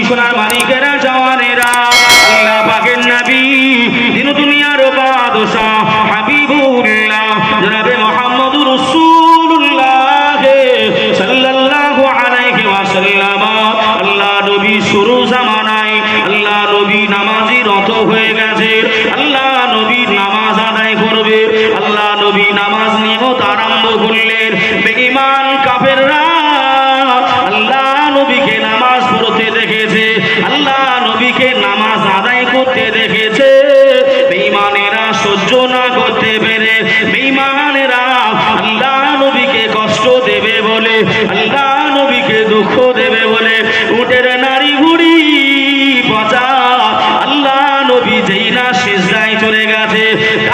সোনার মানিকেরা জওয়ানেরা আল্লাহ পাকের নবী দিন দুনিয়ার বাদশাহ হাবিবুল্লাহ জনাবে মুহাম্মদুর রাসূলুল্লাহ সাল্লাল্লাহু আলাইহি ওয়াসাল্লাম আল্লাহ নবী শুরু জামানায় আল্লাহ নবী নামাজি রত হয়ে গেছে আল্লাহ নবী নামাজ আদায় করবে আল্লাহ নবী নামাজ নিয়ত আরম্ভ করলেন বেঈমান কাফেররা আল্লাহ নবীকে নামাজ পড়তে দেখেছে আল্লাহ নবীকে নামাজ আদায় করতে দেখেছে বেঈমানেরা সহ্য না করতে পেরে বেঈমানেরা আল্লাহ নবীকে কষ্ট দেবে বলে আল্লাহ নবীকে দুঃখ দেবে বলে উটের নারী ঘুড়ি পচা আল্লাহ নবী যেই না সিজদায় চলে গেছে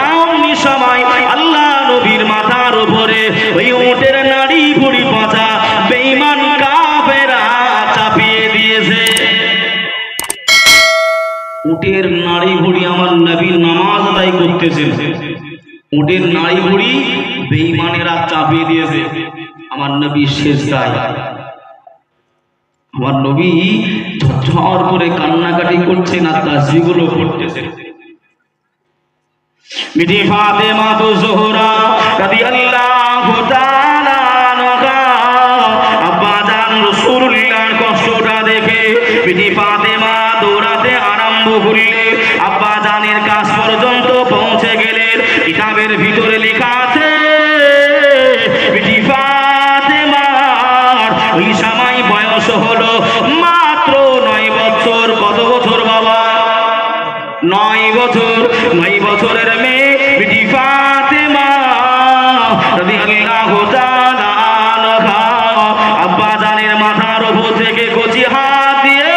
এমনি সময় আল্লাহ নবীর মাথার উপরে ওই উটের নারী ঘুড়ি পচা বেঈমান কাফেররা চাপিয়ে দিয়েছে। উটের নাড়ি ভুড়ি আমার নবীর নামাজ আদায় করতেছেন উটের নাড়ি ভুড়ি বেঈমানেরা চাপিয়ে দিয়েছে আমার নবী সিজদায় আমার নবী ঝরঝর করে কান্নাকাটি করছেন আর তাসবিহগুলো পড়তেছেন বিবি ফাতেমা তো জোহরা রাদিয়াল্লাহু তাআলা আনহা আব্বা জান রাসূলুল্লাহর কষ্টটা দেখে বিবি ফাতেমা দৌড়াতে আরম্ভ করলেন আব্বা জানের কাছ পর্যন্ত পৌঁছে গেলেন কিতাবের ভিতরে লেখা আছে বিবি ফাতেমার ওই সময় বয়স হলো মাত্র 9 বছর কত বছর বাবা 9 বছর 9 বছরের মেয়ে বিবি ফাতেমা রাদিয়াল্লাহু তাআলা আনহা আব্বা জানের মাথার উপর থেকে কচি হাত দিয়ে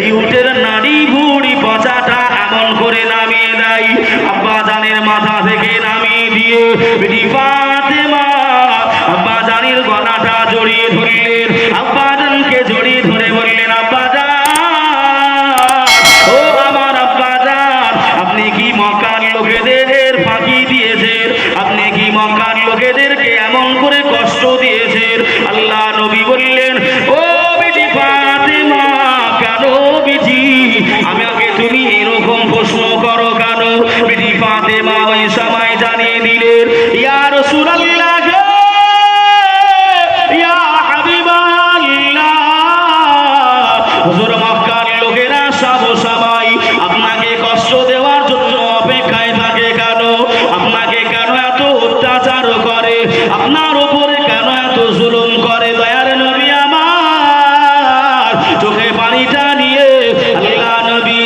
এই উটের নাড়ি ভুড়ি পচাটা এমন করে নামিয়ে দেয় আব্বা জানের মাথা থেকে নামিয়ে দিয়ে বিবি ফাতেমা আব্বা জানের গলাটা জড়িয়ে ধরলেন আব্বা জানকে জড়িয়ে ধরে বললেন আব্বা জান ও আমার আব্বা জান আপনি কি মক্কার লোকেদের ফাঁকি দিয়েছেন আপনি কি মক্কার লোকেদেরকে এমন করে কষ্ট দিয়েছেন আল্লাহ নবী বললেন ও বিবি ফাতেমা কেন বিজি আমাকে তুমি এরকম প্রশ্ন করো কেন বিবি ফাতেমা ওই সময় জানিয়ে দিলেন ইয়া রাসূলুল্লাহ ইয়া হাবিবাল্লাহ হুজুর মক্কার লোকেরা সব সময় আপনাকে কষ্ট দেওয়ার জন্য অপেক্ষায় থাকে কেন আপনাকে কেন এত অত্যাচার করে আপনার উপরে কেন এত জুলুম করে দয়ার নবী আমার চোখে পানিটা নিয়ে আল্লাহ নবী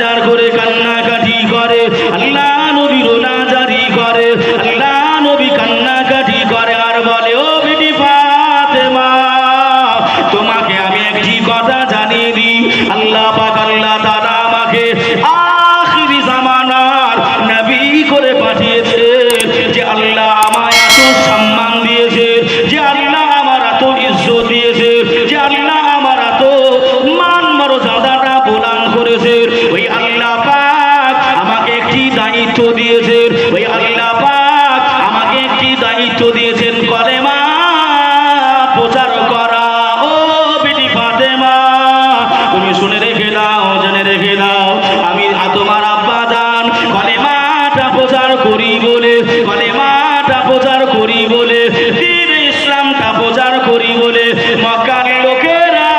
জার করে কান্নাকাটি করে আল্লাহ নবী রোনাজারি করে আল্লাহ নবী কান্নাকাটি করে আর বলে ও বিবি ফাতেমা তোমাকে আমি একটি কথা জানিয়ে দিই আল্লাহ পাক আল্লাহ তাআলা আমাকে আখিরি জামানার নবী করে পাঠিয়েছে যে আল্লাহ আমায় এত সম্মান দিয়েছে যে আল্লাহ আমার এত ইজ্জত দিয়েছে যে আল্লাহ আমার এত মান মর্যাদাটা প্রদান করেছে ওই আল্লাহ পাক আমাকে একটি দায়িত্ব দিয়েছে ওই আল্লাহ পাক আমাকে একটি দায়িত্ব দিয়েছেন কলেমা প্রচার করা ও বিবি ফাতেমা তুমি শুনে রেখে দাও জেনে রেখে দাও আমি তোমার আব্বা জান কলেমাটা প্রচার করি বলে কলেমাটা প্রচার করি বলে দ্বীন ইসলামটা প্রচার করি বলে মক্কার লোকেরা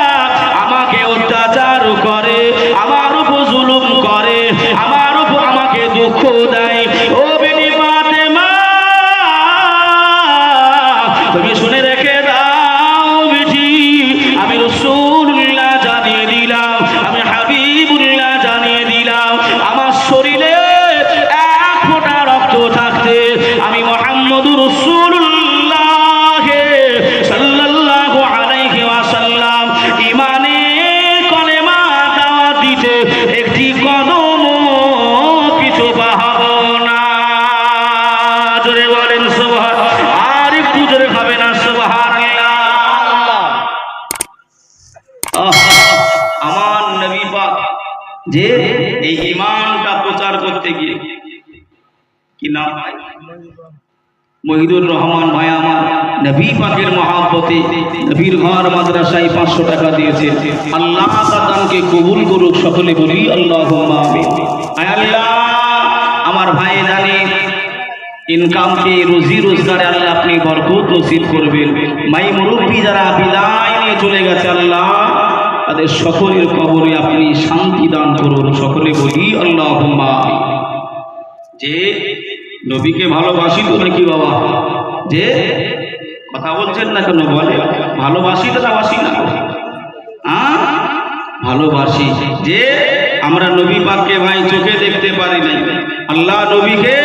আমাকে অত্যাচার করে আমার উপর জুলুম করে আমার উপর আমাকে দুঃখ দেয় ও বিবি ফাতেমা তুমি শুনে রেখে দাও বিজি আমি রাসূলুল্লাহ জানিয়ে দিলাম আমি হাবিবুল্লাহ জানিয়ে দিলাম আমার শরীরে এক ফোঁটা রক্ত থাকতে আমি মুহাম্মদুর রাসূলুল্লাহ সাল্লাল্লাহু আলাইহি ওয়াসাল্লাম ঈমানে কলেমা দাওয়াত দিতে একটি কদম কিছু পাহাবো না জোরে বলেন সুবহানাল্লাহ আর একটু জোরে হবে না সুবহানাল্লাহ আমার নবী পাক যে এই ঈমানটা প্রচার করতে গিয়ে কি নাম মহিদুর রহমান ভাই আমার নবী পাকের মহব্বতে নবীর ঘর মাদ্রাসায় 500 টাকা দিয়েছে। আল্লাহ তার দানকে কবুল করুক, সকলে বলি আল্লাহুম্মা আমিন। আয় আল্লাহ, আমার ভাই জানে ইনকামকে রুজি রোজগারে আল্লাহ আপনি বরকত নসিব করবেন। মাই মুরব্বী যারা বিদায় নিয়ে চলে গেছে আল্লাহ তাদের সকলের কবরে আপনি শান্তি দান করুন, সকলে বলি আল্লাহুম্মা আমিন। যে নবীকে ভালোবাসি তো নাকি বাবা? যে কথা বলছেন না কেন? বলে ভালোবাসি তো না বাসি না? ভালোবাসি। যে আমরা নবী পাককে ভাই চোখে দেখতে পারি নাই, আল্লাহ নবীকে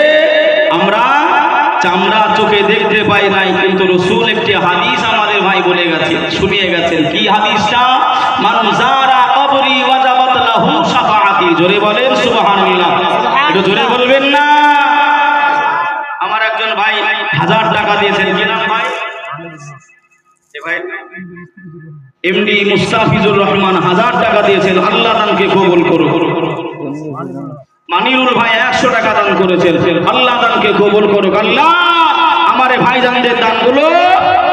আমরা চামড়া চোখে দেখতে পাই নাই, কিন্তু রসুল একটি হাদিস আমাদের ভাই বলে গেছে, শুনিয়ে গেছেন। কি হাদিসটা? মান যারা কবরি ওয়াজাবাত লাহু শাফাআতি। জোরে বলেন সুবহানাল্লাহ। একটু জোরে বলবেন না? আমার একজন ভাই 1000 টাকা দিয়েছেন। কি নাম ভাই? এমডি মুস্তাফিজুর রহমান 1000 টাকা দিয়েছেন। আল্লাহ দানকে কবুল করুন। মানিরুল ভাই 100 টাকা দান করেছেন। আল্লাহ দানকে কবুল করুক। আল্লাহ আমার ভাইজানদের দানগুলো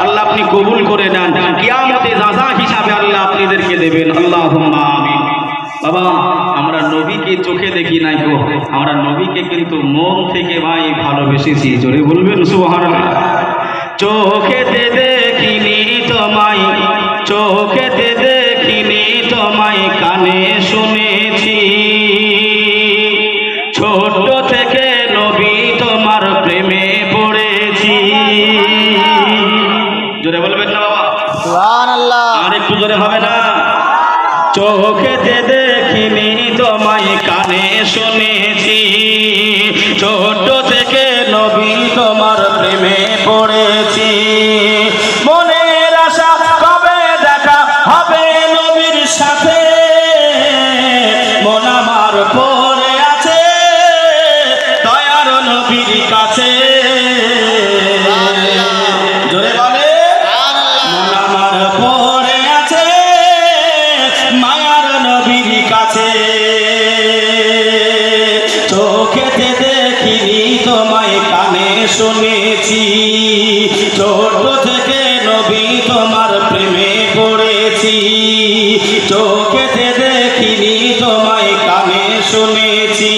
আল্লাহ আপনি কবুল করে নেন, কিয়ামতে জাযা হিসাবে আল্লাহ আপনাদেরকে দেবেন। আল্লাহুম্মা আমিন। বাবা, আমরা নবীকে চোখে দেখি নাই গো, আমরা নবীকে কিন্তু মন থেকে ভাই ভালোবেসেছি। জোরে বলবেন সুবহানাল্লাহ। চোখেতে দেখিনি তোমায়, চোখেতে দেখিনি তোমায়, কানে শুনেছি, ছোট থেকে নবী তোমার প্রেমে পড়েছি। জোরে বলবেন না বাবা? সুবহানাল্লাহ। আর একটু জোরে হবে না? চোখেতে দেখিনি তোমায়, কানে শুনেছি, ছোট থেকে নবী তোমার প্রেমে পড়েছি। মনের আশা কবে দেখা হবে নবীর সাথে, মন আমার পড়ে আছে দয়ার নবীর কাছে। জোরে বলে মন আমার পড়ে আছে মায়ার নবীর কাছে। চোখেতে দেখিনি তোমায়, কানে শুনেছি, ছোট থেকে নবী তোমার প্রেমে পড়েছি। চোখেতে দেখিনি তোমায়, কানে শুনেছি,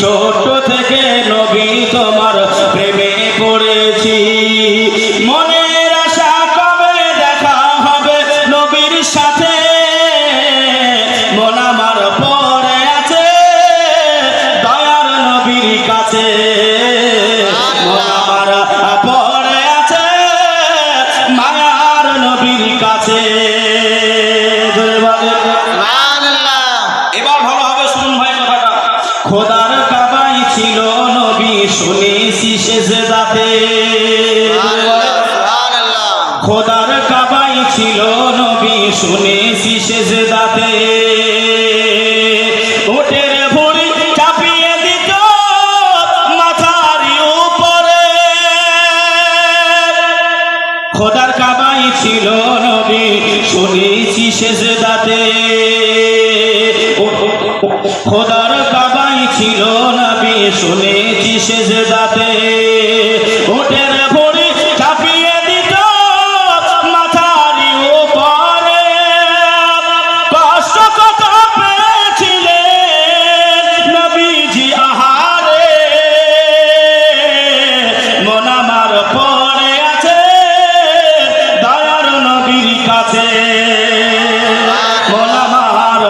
ছোট থেকে নবী তোমার প্রেমে পড়েছি। মনের আশা কবে দেখা হবে নবীর সাথে, মন আমার পড়ে আছে দয়ার নবীর কাছে। মন আমার পড়ে আছে মায়ার নবীর কাছে। এবার ভালো হবে, শুনুন ভাই কথাটা। খোদার কাবায় ছিল নবী, শুনেছি সেজদাতে। খোদার কাবায় ছিল নবী, শুনেছি সেজদাতে। ওটের ভুঁড়ি চাপিয়ে দিত মাথার উপরে। খোদার কাবায় ছিল নবী, শুনেছি সেজদাতে। খোদার কাবায় ছিল নবী, শুনেছি সেজদাতে। ওটের ভুঁড়ি চাপিয়ে দিত মাথার উপরে। কষ্ট কত পেয়েছিলেন নবীজি আহারে, মন আমার পড়ে আছে দয়ার নবীর কাছে। মন আমার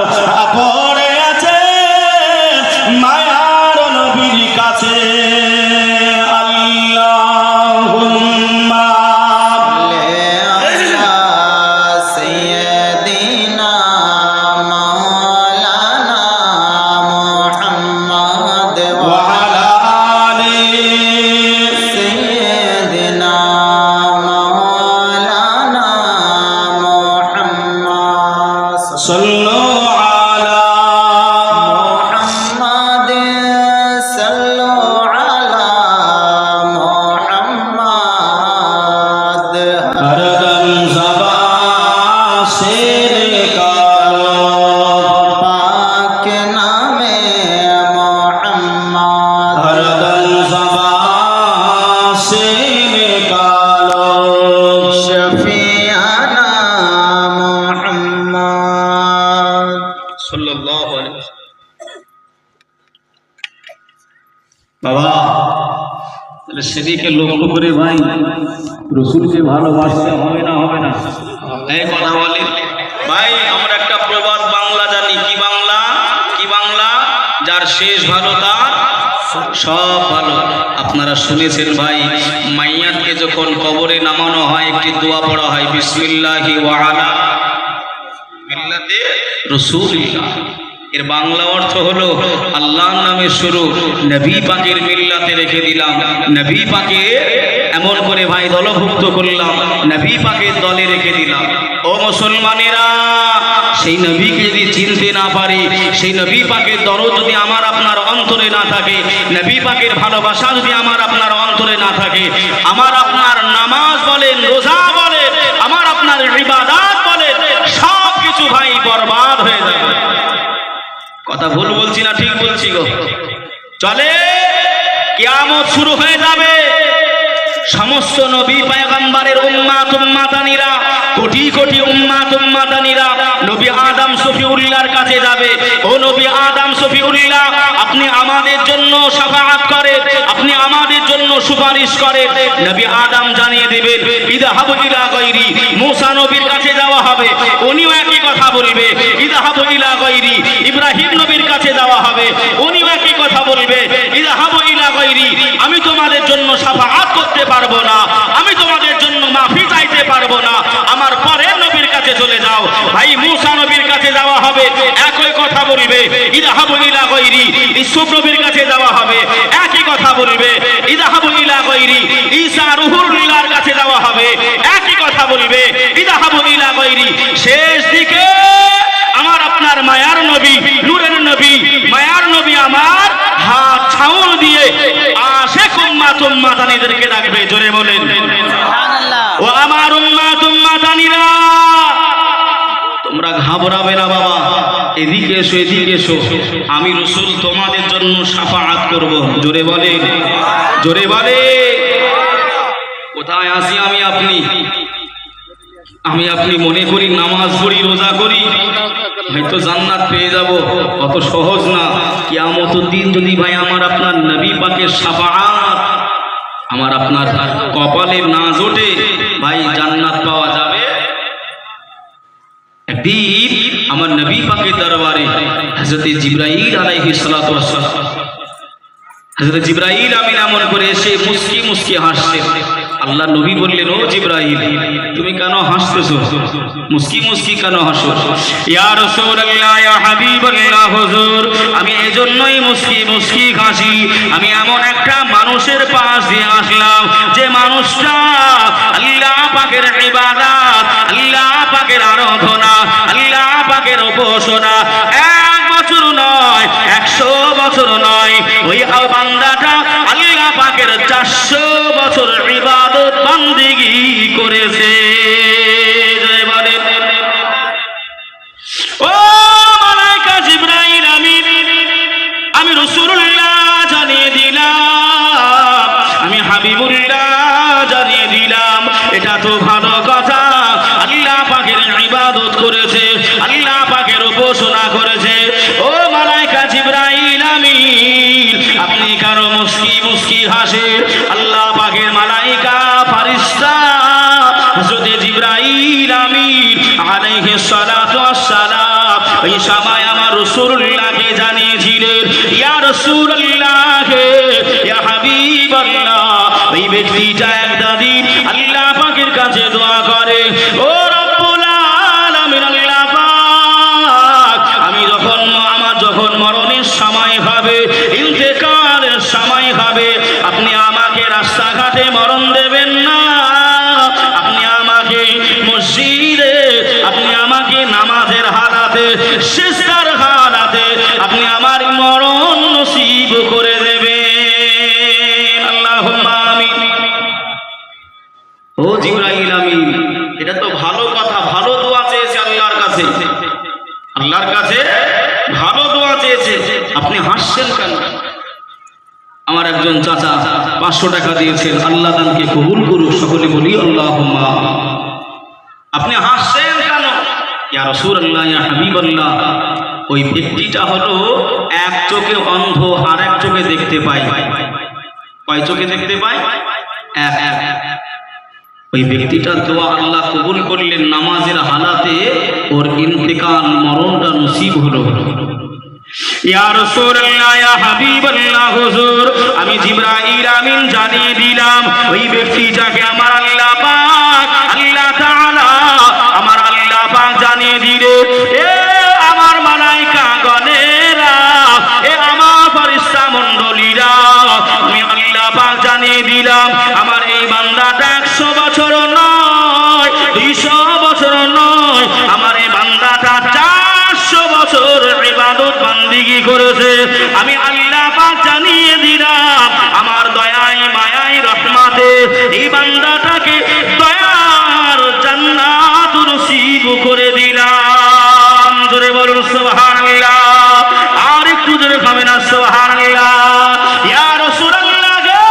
পড়ে আছে মায়ার নবীর কাছে। আল্লাহুম্মা سيدنا مولانا محمد وعلى آله سيدنا مولانا محمد صلوا على محمد صلوا على محمد हरदम ज़बां से निकालो पाक नामे मोहम्मद हरदम ज़बां से निकालो বাবা তাহলে সেদিকে লক্ষ্য করে ভাই রসুলকে ভালোবাসতে হবে না হবে না? এই কথা বলি ভাই, আমরা একটা প্রবাদ বাংলা জানি। কি বাংলা? কি বাংলা? যার শেষ ভালো তার সব ভালো। আপনারা শুনেছেন ভাই, মাইয়াতকে যখন কবরে নামানো হয় একটি দোয়া পড়া হয়, বিসমিল্লাহি ওয়া আলা মিল্লাতে রাসূলিল্লাহ। এর বাংলা অর্থ হলো আল্লাহর নামে শুরু, নবী পাকের মিল্লাতে রেখে দিলাম, নবী পাকে এমন করে ভাই দলভুক্ত করলাম, নবী পাকের দলে রেখে দিলাম। ও মুসলমানেরা, সেই নবীকে যদি চিনতে না পারি, সেই নবী পাকের দরদ যদি আমার আপনার অন্তরে না থাকে, নবী পাকের ভালোবাসা যদি আমার আপনার অন্তরে না থাকে, আমার আপনার নামাজ বলেন, রোজা বলেন, আমার আপনার ইবাদত বলেন, সব কিছু ভাই বরবাদ হয়ে যাবে। কথা ভুল বলছি না ঠিক বলছি গো? চলে কিয়ামত শুরু হয়ে যাবে, সমস্ত নবী পয়গম্বরের উম্মাত উম্মাতানিরা, কোটি কোটি উম্মাত উম্মাতানিরা নবী আদম শফিউল্লাহর কাছে যাবে। ও নবী আদম শফিউল্লাহ, আপনি আমাদের জন্য শাফাআত করেন, আপনি আমাদের জন্য সুপারিশ করেন। নবী আদম জানিয়ে দিবেন, ইযহাবু ইলা গায়রি। মূসা নবীর কাছে যাওয়া হবে, উনিও একই কথা বলবে, ইযহাবু ইলা গায়রি। ইব্রাহিম নবীর কাছে যাওয়া হবে, উনিও একই কথা বলবে, ইযহাবু ইলা গায়রি। আমি তোমাদের জন্য শাফাআত করতে পারবো না, আমি তোমাদের জন্য মাফি চাইতে পারবো না, আমার পরের নবীর কাছে চলে যাও। ভাই মূসা নবীর কাছে যাওয়া হবে, একই কথা বলবে, ইযহাবু ইলা গায়রি। ইউসুফ নবীর কাছে যাওয়া হবে, একই কথা বলবে, ইযহাবু ইলা গায়রি। ঈসা রূহুল্লাহর কাছে যাওয়া হবে, একই কথা বলবে, ইযহাবু ইলা গায়রি। শেষ দিকে আমার আপনার মায়ার নবী, নূরের নবী, মায়ার নবী আমার হাত ছাউন দিয়ে আশিক উম্মাত উম্মাতানিদেরকে ডাকবে। জোরে বলেন সুবহানাল্লাহ। ও আমার উম্মাত উম্মাতানিরা, তোমরা ঘাবড়াবে না বাবা, এদিকে এসো, এদিকে এসো, আমি রাসূল তোমাদের জন্য শাফাআত করব। জোরে বলেন, জোরে বলে। কোথায় আসি আমি আপনি মনে করি নামাজ পড়ি, রোজা করি, হয়তো জান্নাত পেয়ে যাব, অত সহজ না। কিয়ামতের দিন যদি ভাই আমার আপনার নবী পাকের শাফাআত আমার আপনার কপালে না জোটে, ভাই জান্নাত পাওয়া যাবে? একদিন আমার নবী পাকের দরবারে হযরত জিবরাইল আলাইহিস সালাতু ওয়াস সালাম, হযরত জিবরাইল আমিন এমন করে এসে মুস্কি মুস্কি হাসছেন। আল্লাহ নবী বললেন, ও জিবরাইল, তুমি কেন হাসতেছো? মুস্কি মুস্কি কেন হাসো? ইয়া রাসূলুল্লাহ, ইয়া হাবিবাল্লাহ, হুজুর, আমি এজন্যই মুস্কি মুস্কি হাসি, আমি এমন একটা মানুষের পাশ দিয়ে আসলাম যে মানুষটা আল্লাহ পাকের ইবাদত, আল্লাহ পাকের আরাধনা, আল্লাহ পাকের উপাসনা 1 বছর নয়, 100 বছর নয়, ওই বান্দাটা আল্লাহ পাকের 400 বছর ইবাদত বান্দিগি করেছে। জয় বলেন। ও মালায়েকা জিবরাইল আমিন, আমি রাসূলুল্লাহ জানিয়ে দিলাম, আমি হাবিবুল্লাহ জানিয়ে দিলাম, এটা তো ভালো কথা, আল্লাহ পাকের ইবাদত করেছে, আল্লাহ পাকের উপাসনা করেছে। ও মালায়েকা জিবরাইল আমিন, আপনি কারো মুস্কি মুস্কি হাসে? আল্লাহ পাকের মালায়েকা ফেরেশতা হযরত জিবরাইল আমিন আলাইহিস সালাতু ওয়াস সালাম এই সময় আমার রাসূলুল্লাহকে জানিয়েছিলেন, ইয়া রাসূলুল্লাহ, ইয়া হাবিবাল্লাহ, এই ব্যক্তিটা একদিন আল্লাহ পাকের কাছে দোয়া করে, ও রব্বুল আলামিন, আল্লাহ পাক, আমি যখন মরণের সময় হবে, ইন্তেকালের সময় হবে, আপনি আমাকে রাস্তাঘাটে মরণ দেবেন না, আপনি আমাকে মসজিদে, আপনি আমাকে নামাজের হালাতে, সিজদার হালাতে আপনি আমার মরণ নসিব করে দেবেন। আল্লাহুম্মা আমিন। ও জিবরাইল আমিন, এটা তো ভালো কথা, ভালো দোয়া চেয়েছে আল্লাহর কাছে, আল্লাহর কাছে ভালো দোয়া চেয়েছে, আপনি হাসছেন কেন? আমার একজন চাচা 500 টাকা দিয়েছেন, আল্লাহ দানকে কবুল করুক, সকলে বলি আল্লাহুম্মা। আপনি হাসছেন কেন? ইয়া রাসূলুল্লাহ, ইয়া হাবিবাল্লাহ, ওই ব্যক্তিটা হলো এক চোখে অন্ধ আর এক চোখে দেখতে পায়। কয় চোখে দেখতে পায়? এক। ওই ব্যক্তিটার দোয়া আল্লাহ কবুল করলেন, নামাজের হালাতে ওর ইন্তেকাল, মরণটা নসিব হলো। ইয়া রাসূলুল্লাহ, ইয়া হাবিবাল্লাহ, হুজুর আমি জিবরাইল আমিন জানিয়ে দিলাম ওই ব্যক্তিটাকে আমার আল্লাহ পাক, আল্লাহ তাআলা আমার আল্লাহ পাক জানিয়ে দিলে, এ আমার মালায়েকা গণেরা, এ আমার ফেরেশতা মণ্ডলীরা, আমি আল্লাহ পাক জানিয়ে দিলাম আমার এই বান্দাটা 100 বছর নয়, 200 বছর নয়, আমার এই বান্দাটা 400 বছর ইবাদত বান্দিগি করেছে। আমি আল্লাহ পাক জানিয়ে দিলাম আমার দয়ায় মায়ায় রহমতে এই বান্দাটাকে দয়ার জান্নাত নসিব করে দিলাম। জোরে বলুন সুবহানাল্লাহ, আর একটু জোরে খাবেন না সুবহানাল্লাহ। ইয়া রাসূলুল্লাহ গো,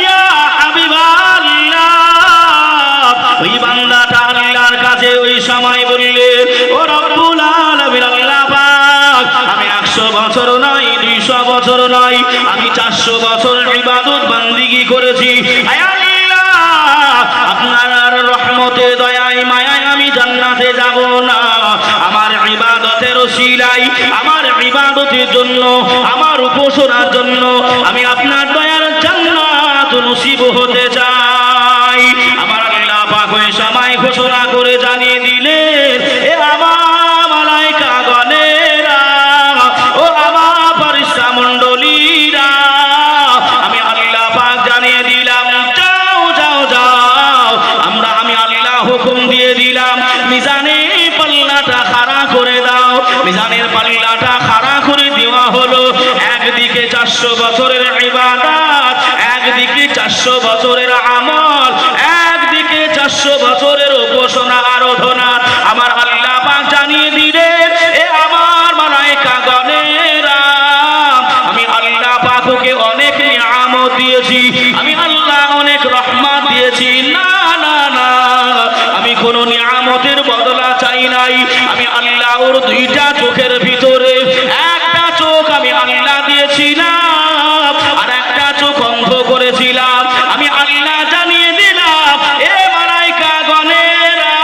ইয়া হাবিবাল্লাহ, ওই বান্দাটা আল্লাহর কাছে ওই সময় বললে, ও রব্বুল আলামিন, আল্লাহ পাক আমি 100 বছর নয়, 200 বছর নয়, আমি 400 বছর ইবাদত বান্দিগি করেছি। আয় আল্লাহ, আপনার রহমতে দয়ায় মায়ায় আমি জান্নাতে যাব না, আমার ইবাদতের ওসিলায়, আমার ইবাদতের জন্য, আমার উপাসনার জন্য আমি আপনার দয়ার জান্নাত নসিব হতে চাই। আমার আল্লাহ পাক ওই সময় ঘোষণা করে জানিয়ে দিলেন, এ আমার মালায়েকা গণেরা, ও আমার ফেরেশতা মণ্ডলীরা, আমি আল্লাহ পাক জানিয়ে দিলাম, যাও যাও যাও, আমি আল্লাহ হুকুম দিয়ে দিলাম মিজানের পাল্লাটা খাড়া করে দাও। মিজানের পাল্লাটা খাড়া করে দেওয়া হলো। একদিকে 400 বছরের ইবাদত, একদিকে 400 বছরের আমল, একদিকে 400 বছরের উপাসনা আরাধনা। আমার আল্লাহ পাক জানিয়ে দিলেন, এ আমার মালায়েকা গণেরা, আমি আল্লাহ পাক ওকে অনেক নিয়ামত দিয়েছি, আমি আল্লাহ অনেক রহমত দিয়েছি। না না না, আমি কোন নিয়ামতের বদলা চাই নাই। আমি আল্লাহ ওর 2টা চোখের ভিতরে একটা চোখ আমি আল্লাহ দিয়েছিলাম, আর একটা চোখ অন্ধ করেছিলাম। আমি আল্লাহ জানিয়ে দিলাম, এ মালায়েকা গণেরা,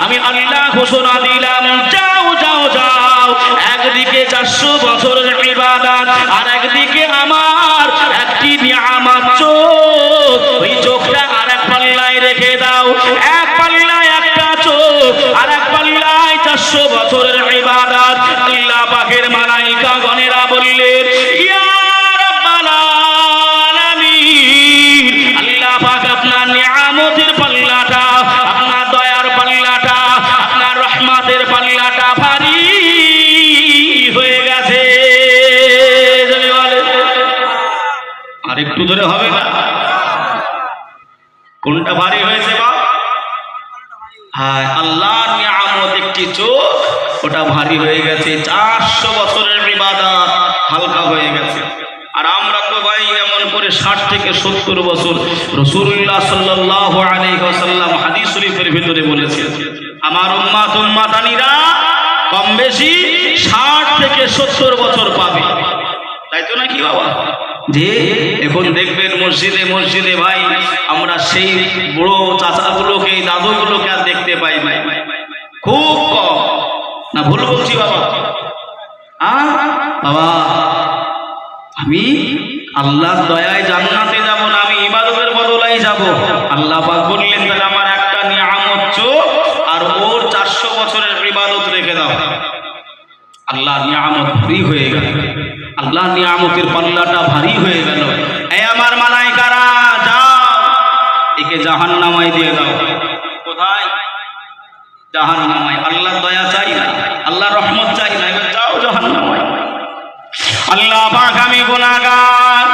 আমি আল্লাহ ঘোষণা দিলাম, যাও যাও যাও, একদিকে 400 বছরের ইবাদত, আর একদিকে আমার একটি নিয়ামত চোখ, ওই চোখটা আর এক পাল্লায় রেখে দাও। এক পাল্লায় একটা চোখ, আর এক পাল্লায় 400 বছরের ইবাদত। আল্লাহ পাকের মালায়েকা গণেরা বললেন, ইয়া রাব্বাল আলামিন, আল্লাহ পাক আপনার নিয়ামতের পাল্লাটা, আপনার দয়ার পাল্লাটা, আপনার রহমতের পাল্লাটা ভারী হয়ে গেছে। আর একটু ধরে হবে না? কোনটা ভারী হয়েছে বাপ? হ্যাঁ, আল্লাহর নিয়ামত একটি চোখ, ওটা ভারী হয়ে গেছে। 400 বছরের ইবাদত হালকা হয়ে গেছে। আর আমরা তো ভাই এমন করে 60 থেকে 70 বছর, রাসূলুল্লাহ সাল্লাল্লাহু আলাইহি ওয়াসাল্লাম হাদিস শরীফের ভিতরে বলেছেন, আমার উম্মাতানিরা কম বেশি 60 থেকে 70 বছর পাবে। তাই তো নাকি বাবা? যে এখন দেখবেন মসজিদে মসজিদে ভাই আমরা সেই বুড়ো চাচাগুলোকে, দাদুগুলোকে আর দেখতে পাই ভাই, খুব কম। না ভুল বলছি বাবা? বাবা, আমি আল্লাহর দয়ায় জান্নাতে যাব না, আমি ইবাদতের বদলায় যাব। আল্লাহ পাক বললেন, তাহলে আমার একটা নিয়ামত চোখ আর ওর 400 বছরের ইবাদত রেখে দাও। আল্লাহর নিয়ামত ভারী হয়ে গেল, আল্লাহর নিয়ামতের পাল্লাটা ভারী হয়ে গেল। এই আমার মালায়েকারা, যাও একে জাহান্নামায় দিয়ে দাও। কোথায়? জাহান্নামায়। আল্লাহর দয়া চাই না, আল্লাহর রহমত চাই না, এবার যাও জাহান্নামায়। আল্লাহ পাক আমি গুনাহগার,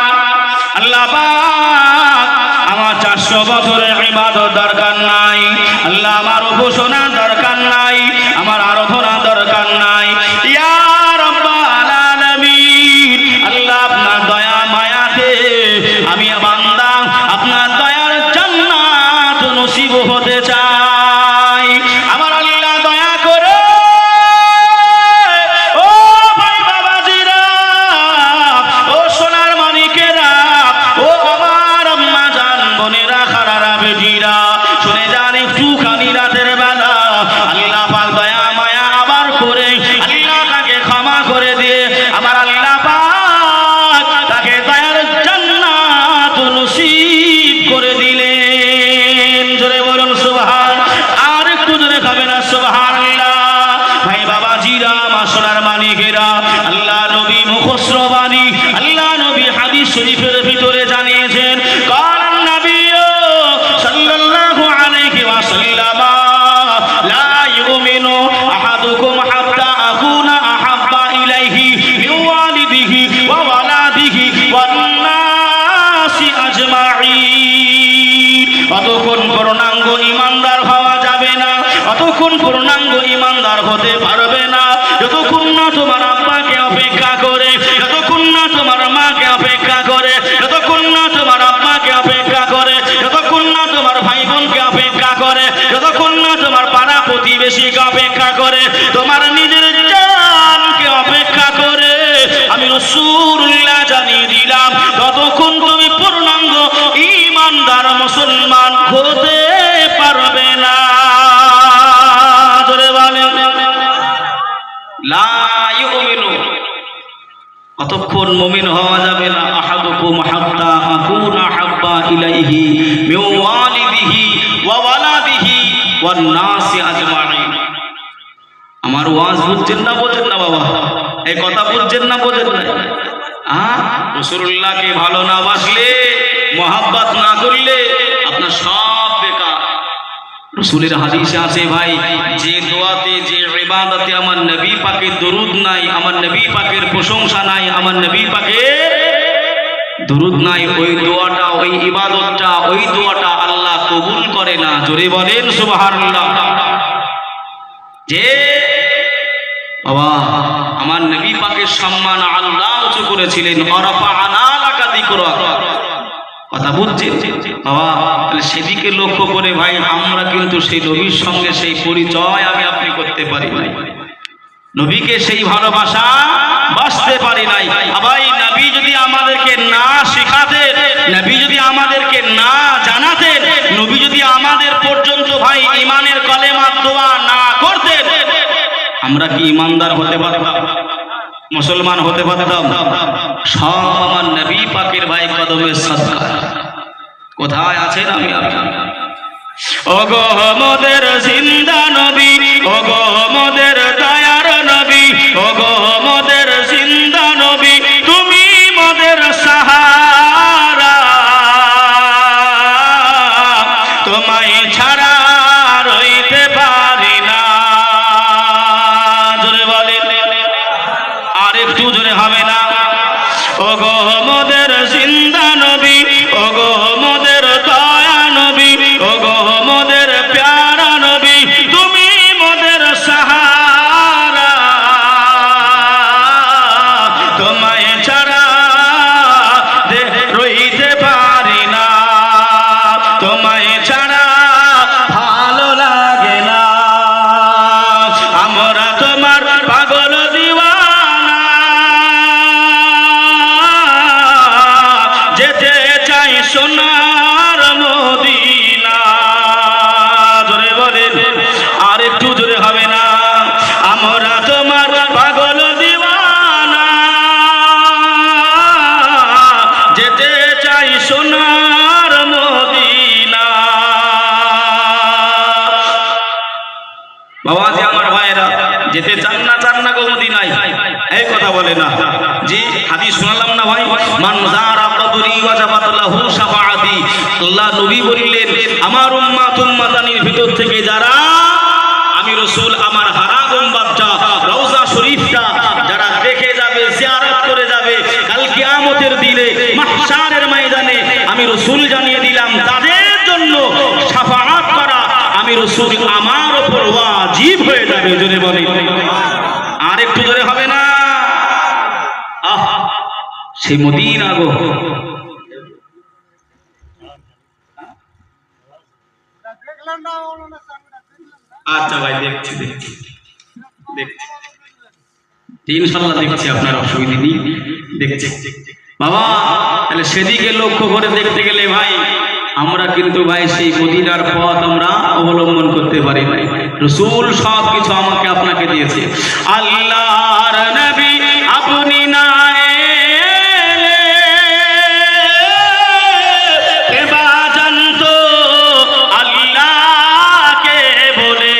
আল্লাহ পাক আমার 400 বছরের ইবাদত দরকার নাই, আল্লাহ আমার উপাসনা দরকার নাই, আমার আরাধনা দরকার নাই। ইয়া রাব্বাল আলামিন, আল্লাহ আপনার দয়া মায়াতে আমি বান্দা আপনার দয়ার জান্নাত নসিব হতে চাই। আমার আল্লাহ দয়া করে সুবহানাল্লাহ। ভাই বাবাজিরা, মা সোনার মানিকেরা, আল্লাহ নবী মুখস্থ বাণী, আল্লাহ নবী হাদিস শরীফের ভিতরে জানিয়েছেন, কারণ নবী সাল্লাল্লাহু আলাইহি ওয়াসাল্লাম লা ইউমিনু আহাদুকুম হাত্তা আকুনা আহাব্বা ইলাইহি মিন ওয়ালিদিহি ওয়া ওয়ালাদিহি ওয়ান নাসি আজমাইন। অতক্ষণ পূর্ণাঙ্গ ঈমানদার হওয়া যাবে না, অতক্ষণ পূর্ণাঙ্গ ঈমানদার হতে পারবে না যতক্ষণ না তোমার আব্বাকে অপেক্ষা করে, যতক্ষণ না তোমার মাকে অপেক্ষা করে, যতক্ষণ না তোমার আব্বাকে অপেক্ষা করে, যতক্ষণ না তোমার ভাই বোনকে অপেক্ষা করে, যতক্ষণ না তোমার পাড়া প্রতিবেশীকে অপেক্ষা করে, তোমার নিজের জানকে অপেক্ষা করে, আমি রাসূলুল্লাহ জানিয়ে দিলাম ততক্ষণ তুমি পূর্ণাঙ্গ ঈমানদার মুসলমান হতে পারবে না। জোরে বলেন লা ইউমিনু, অতক্ষণ মুমিন হওয়া যাবে না। আহাদুকুম হাত্তা আকুনা হাব্বা ইলাইহি মিন ওয়ালিদিহি ওয়া ওয়ালাদিহি ওয়ান নাসি আজমাইন। আমার ওয়াজ বুঝছেন না বোঝেন না বাবা? এই কথা বুঝছেন না বোঝেন না? রাসূলুল্লাহকে ভালো না বাসলে, মহাব্বত না করলে আপনার সব বেকার। রাসূলের হাদিসে আছে ভাই, যে দোয়াতে যে ইবাদতে আমার নবী পাকের দরুদ নাই, আমার নবী পাকের প্রশংসা নাই, আমার নবী পাকের দরুদ নাই, ওই দোয়াটা, ওই ইবাদতটা, ওই দোয়াটা আল্লাহ কবুল করে না। জোরে বলেন সুবহানাল্লাহ। যে বাবা আমার নবী পাকের সম্মান আল্লাহ উঁচু করেছিলেন, আরাফা'না লাকা যিকরাক। কথা বুঝছেন বাবা? তাহলে সেদিকে লক্ষ্য করে ভাই আমরা কিন্তু সেই নবীর সঙ্গে সেই পরিচয় আমি আপনি করতে পারি নাই, নবীকে সেই ভালোবাসা বাসতে পারি নাই। ভাই নবী যদি আমাদেরকে না শেখাতেন, নবী যদি আমাদেরকে না জানাতেন, নবী যদি আমাদের পর্যন্ত ভাই ঈমানের কলেমা দোয়া না করতেন, আমরা কি ঈমানদার হতে পারতাম? মুসলমান হতে পারতাম? সব আমার নবী পাকের ভাই কদমের সাদকা। কোথায় আছেন আমি আপনার? ওগো মোদের জিন্দা নবী, ওগো মোদের দয়ার নবী, ওগো মোদের জিন্দা নবী, তুমি মোদের সাহারা, তোমায় ছাড়া রইতে পারি না। জোরে বলেন, আর একটু জোরে হবে না? ওগো মোদের জিন্দা নবী, ওগো মোদের দয়া নবী, ওগো মোদের প্যারা নবী, তুমি মোদের সাহারা, তোমায় ছাড়া রইতে পারি না, তোমায় ছাড়া ভালো লাগে না, আমরা তোমার পাগল দিওয়ানা, যেতে চাই সোনার মদিনা। জোরে বলেন, আর একটু জোরে হবে না? আমরা তোমার পাগল দিওয়ানা, যেতে চাই সোনার মদিনা। বাবা যে আমার ভাইরা যেতে চান না গো মদিনায়, এই কথা বলে না। জি হাদিস শোনালাম না ভাই, মান যারা কবরি ওয়াজাবাত লাহু শাফাআতি। আল্লাহ নবী বললেন আমার উম্মাত উম্মাতানির ভিতর থেকে যারা, আমি রাসূল আমার হারাম উম্মতটা রওজা শরীফটা যারা দেখে যাবে, জিয়ারত করে যাবে, কাল কিয়ামতের দিনে মাহশারের ময়দানে আমি রাসূল জানিয়ে দিলাম তাদের জন্য শাফাআত করা আমি রাসূল আমার উপর ওয়াজিব হয়ে যাবে। জোরে বলে, আর একটু জোরে হবে না? সেই মদিনা গো, আচ্ছা ভাই দেখছি ইনশাল্লাহ দেখছি, আপনার অসুবিধা নেই, দেখছি বাবা। তাহলে সেদিকে লক্ষ্য করে দেখতে গেলে ভাই আমরা কিন্তু ভাই সেই মদিনার পথ আমরা অবলম্বন করতে পারি নাই। রাসূল সব কিছু আমাকে আপনাকে দিয়েছে। আল্লাহর নবী আপনি না এলে কেবা জানতো আল্লাহকে বলে,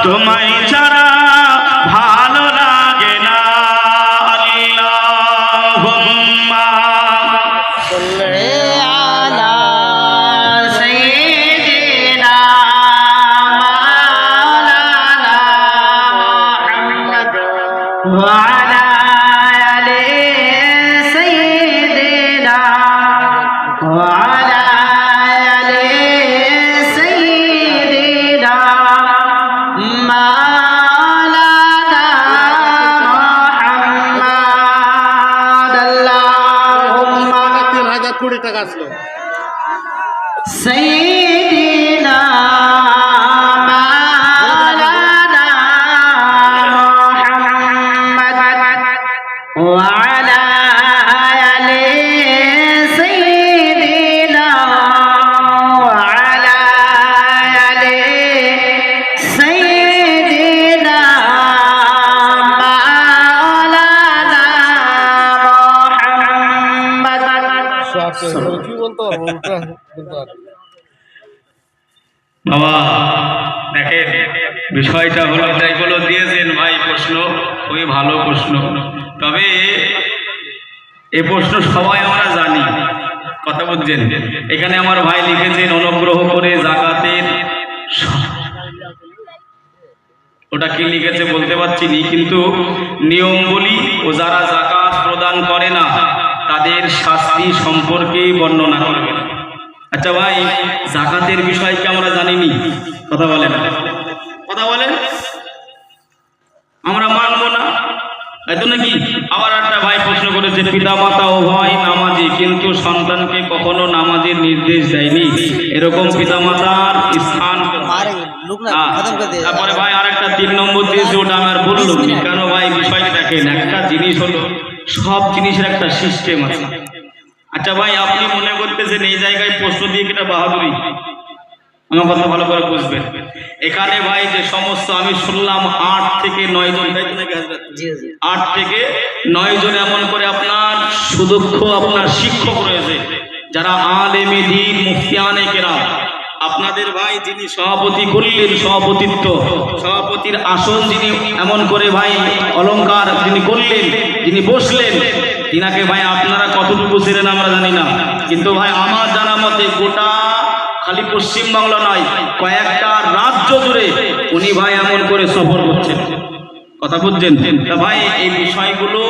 তোমায় ছাড়া ভালো লাগে না আল্লাহুম্মা وعلى آل سيدنا وعلى آل سيدنا مولانا محمد اللهم 3020 টাকা আসলো سيدنا وعلى آل سيدنا وعلى آل سيدنا مولانا محمد কি বলতো ওটা বলতো বাবা দেখেন বিষয়টা হলো যেগুলো দিয়েছেন ভাই প্রশ্ন খুবই ভালো প্রশ্ন তবে এই প্রশ্ন সবাই আমরা জানি কথা বুঝছেন এখানে আমার ভাই লিখেছেন অনুগ্রহ করে যাকাতের ওটা কি লিখেছে বলতে পারছি না কিন্তু নিয়ম বলি ও যারা যাকাত প্রদান করে না তাদের শাস্তি সম্পর্কে বর্ণনা করবেন আচ্ছা ভাই যাকাতের বিষয় কি আমরা জানিনি কথা বলেন আমরা মানবো না এত নাকি আবার একটা ভাই প্রশ্ন করেছে পিতা মাতা উভয় নামাজি কিন্তু সন্তানকে কখনো নামাজের নির্দেশ দেয়নি এরকম পিতা মাতার স্থান তারপরে ভাই আর একটা 3 নম্বর দিয়েছে ওটা আমার বললো কেন ভাই বিষয়টা দেখেন একটা জিনিস হলো সব জিনিসের একটা সিস্টেম আছে আচ্ছা ভাই আপনি মনে করতেছেন এই জায়গায় প্রশ্ন দিয়ে কিটা বাহাদুরি আমার কথা ভালো করে বুঝবেন এখানে ভাই যে সমস্ত আমি শুনলাম 8 থেকে 9 জন তাই তো নাকি হযরত 8 থেকে 9 জন এমন করে আপনার সুদক্ষ আপনার শিক্ষক রয়েছে যারা আলেমে দ্বীন মুফতিয়ানে কেরাম আপনাদের ভাই যিনি সভাপতি করলেন সভাপতির আসন যিনি এমন করে ভাই অলংকার যিনি করলেন যিনি বসলেন তিনাকে ভাই আপনারা কতটুকু ছিলেন আমরা জানি না কিন্তু ভাই আমার জানা মতে গোটা খালি পশ্চিম বাংলা নয় কয়েকটা রাজ্য জুড়ে উনি ভাই এমন করে সফর করছেন কথা বুঝছেন তা ভাই এই বিষয়গুলো